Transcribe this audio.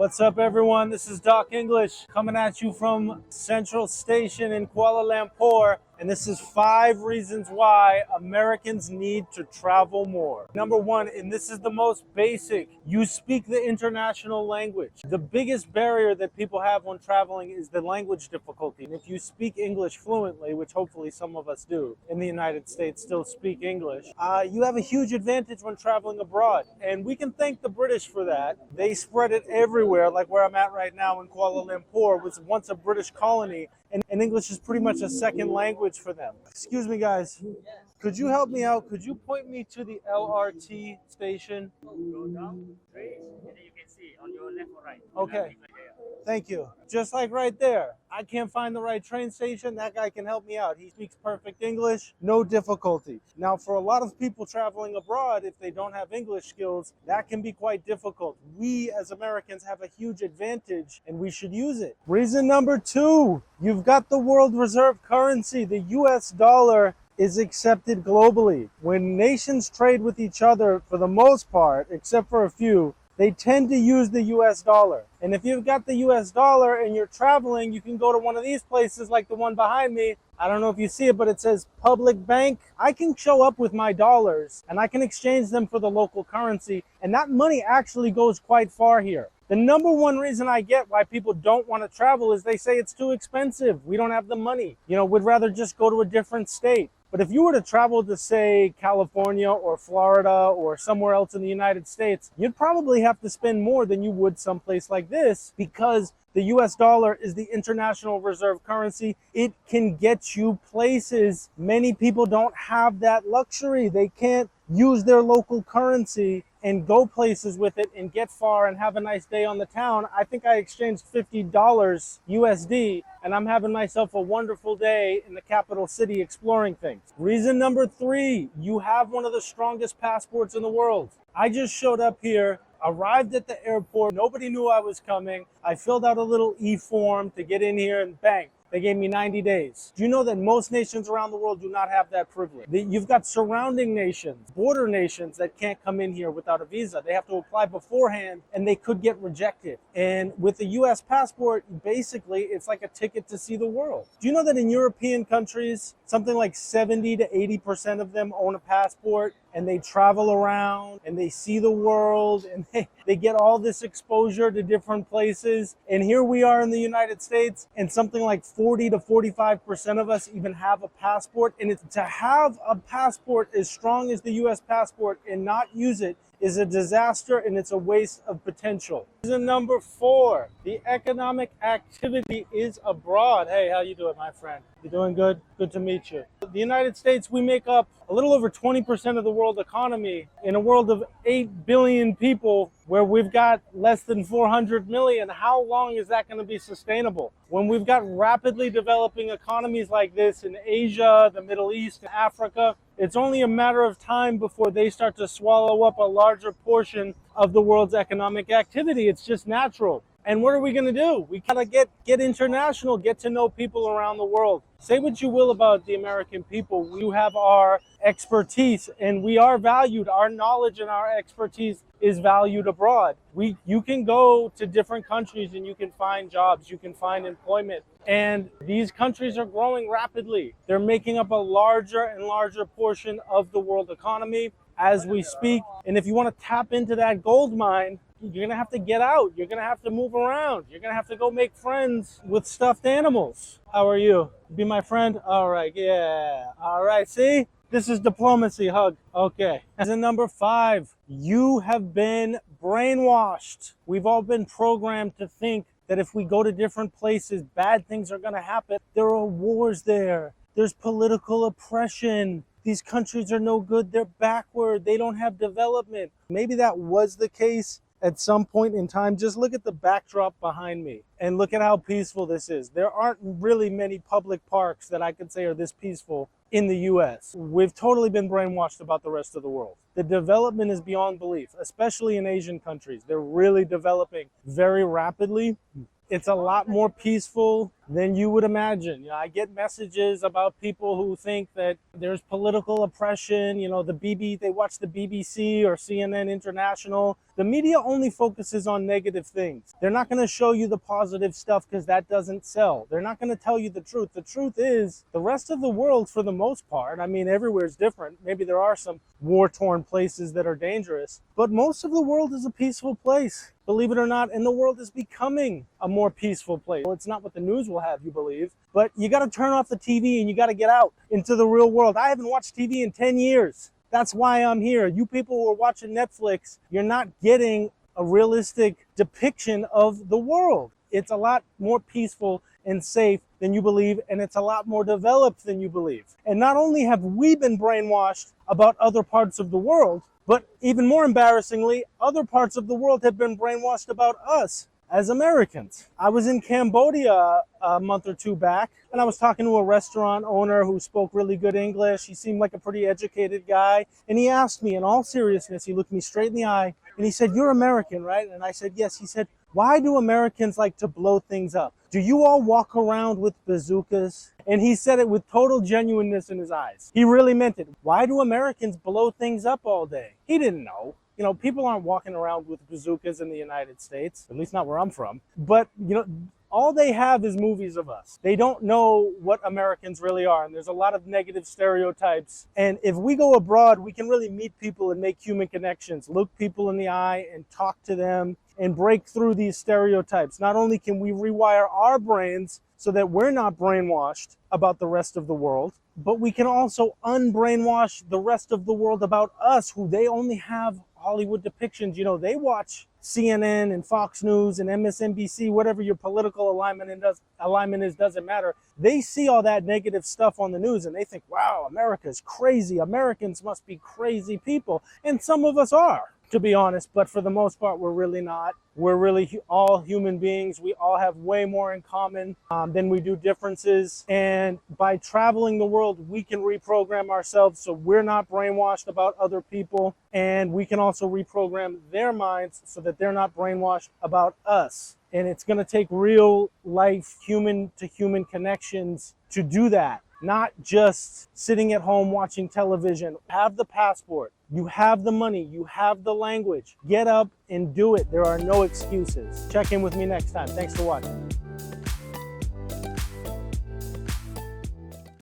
What's up, everyone? This is Doc English coming at you from Central Station in Kuala Lumpur. And this is 5 reasons why Americans need to travel more. Number 1, and this is the most basic, you speak the international language. The biggest barrier that people have when traveling is the language difficulty. And if you speak English fluently, which hopefully some of us do in the United States still speak English, you have a huge advantage when traveling abroad. And we can thank the British for that. They spread it everywhere, like where I'm at right now in Kuala Lumpur, was once a British colony. And English is pretty much a second language for them. Excuse me, guys. Could you help me out? Could you point me to the LRT station? Go down straight, and then you can see on your left or right. Okay. Thank you. Just like right there. I can't find the right train station. That guy can help me out. He speaks perfect English, no difficulty. Now, for a lot of people traveling abroad, if they don't have English skills, that can be quite difficult. We as Americans have a huge advantage, and we should use it. Reason number 2, you've got the world reserve currency. The US dollar is accepted globally. When nations trade with each other, for the most part, except for a few, they tend to use the US dollar. And if you've got the US dollar and you're traveling, you can go to one of these places like the one behind me. I don't know if you see it, but it says public bank. I can show up with my dollars and I can exchange them for the local currency. And that money actually goes quite far here. The number 1 reason I get why people don't want to travel is they say it's too expensive. We don't have the money. We'd rather just go to a different state. But if you were to travel to, say, California or Florida or somewhere else in the United States, you'd probably have to spend more than you would someplace like this because the US dollar is the international reserve currency. It can get you places. Many people don't have that luxury. They can't use their local currency and go places with it and get far and have a nice day on the town. I think I exchanged $50 USD and I'm having myself a wonderful day in the capital city exploring things. Reason number 3, you have one of the strongest passports in the world. I just showed up here, arrived at the airport. Nobody knew I was coming. I filled out a little e-form to get in here and bang. They gave me 90 days. Do you know that most nations around the world do not have that privilege? You've got surrounding nations, border nations that can't come in here without a visa. They have to apply beforehand and they could get rejected. And with the US passport, basically, it's like a ticket to see the world. Do you know that in European countries, something like 70 to 80% of them own a passport and they travel around and they see the world and they get all this exposure to different places. And here we are in the United States and something like 40 to 45% of us even have a passport. And to have a passport as strong as the US passport and not use it is a disaster and it's a waste of potential. Reason number 4, the economic activity is abroad. Hey, how you doing, my friend? You doing good? Good to meet you. The United States, we make up a little over 20% of the world economy in a world of 8 billion people where we've got less than 400 million. How long is that going to be sustainable? When we've got rapidly developing economies like this in Asia, the Middle East, and Africa, it's only a matter of time before they start to swallow up a larger portion of the world's economic activity. It's just natural. And what are we going to do? We gotta get international, get to know people around the world. Say what you will about the American people. We have our expertise and we are valued. Our knowledge and our expertise is valued abroad. You can go to different countries and you can find jobs, you can find employment. And these countries are growing rapidly. They're making up a larger and larger portion of the world economy as we speak. And if you want to tap into that gold mine, you're going to have to get out. You're going to have to move around. You're going to have to go make friends with stuffed animals. How are you? Be my friend? All right. Yeah. All right. See? This is diplomacy. Hug. Okay. Reason number 5, you have been brainwashed. We've all been programmed to think that if we go to different places, bad things are going to happen. There are wars there. There's political oppression. These countries are no good. They're backward. They don't have development. Maybe that was the case at some point in time. Just look at the backdrop behind me and look at how peaceful this is. There aren't really many public parks that I could say are this peaceful in the US. We've totally been brainwashed about the rest of the world. The development is beyond belief, especially in Asian countries. They're really developing very rapidly. It's a lot more peaceful. than you would imagine. I get messages about people who think that there's political oppression. They watch the BBC or CNN International. The media only focuses on negative things. They're not going to show you the positive stuff because that doesn't sell. They're not going to tell you the truth. The truth is, the rest of the world, for the most part, I mean, everywhere is different. Maybe there are some war-torn places that are dangerous, but most of the world is a peaceful place, believe it or not, and the world is becoming a more peaceful place. Well, it's not what the news will have you believe, but you got to turn off the TV and you got to get out into the real world. I haven't watched TV in 10 years. That's why I'm here. You people who are watching Netflix, you're not getting a realistic depiction of the world. It's a lot more peaceful and safe than you believe, and it's a lot more developed than you believe. And not only have we been brainwashed about other parts of the world, but even more embarrassingly, other parts of the world have been brainwashed about us as Americans. I was in Cambodia a month or two back, and I was talking to a restaurant owner who spoke really good English. He seemed like a pretty educated guy, and he asked me in all seriousness, he looked me straight in the eye, and he said, "You're American, right?" And I said, "Yes." He said, "Why do Americans like to blow things up? Do you all walk around with bazookas?" And he said it with total genuineness in his eyes. He really meant it. Why do Americans blow things up all day? He didn't know. People aren't walking around with bazookas in the United States, at least not where I'm from. But, all they have is movies of us. They don't know what Americans really are, and there's a lot of negative stereotypes. And if we go abroad, we can really meet people and make human connections, look people in the eye and talk to them and break through these stereotypes. Not only can we rewire our brains so that we're not brainwashed about the rest of the world, but we can also unbrainwash the rest of the world about us, who they only have Hollywood depictions. They watch CNN and Fox News and MSNBC, whatever your political alignment is, doesn't matter. They see all that negative stuff on the news and they think, wow, America's crazy. Americans must be crazy people. And some of us are, to be honest, but for the most part, we're really not. We're really all human beings. We all have way more in common than we do differences. And by traveling the world, we can reprogram ourselves so we're not brainwashed about other people. And we can also reprogram their minds so that they're not brainwashed about us. And it's going to take real life, human to human connections to do that. Not just sitting at home watching television. Have the passport. You have the money. You have the language. Get up and do it. There are no excuses. Check in with me next time. Thanks for watching.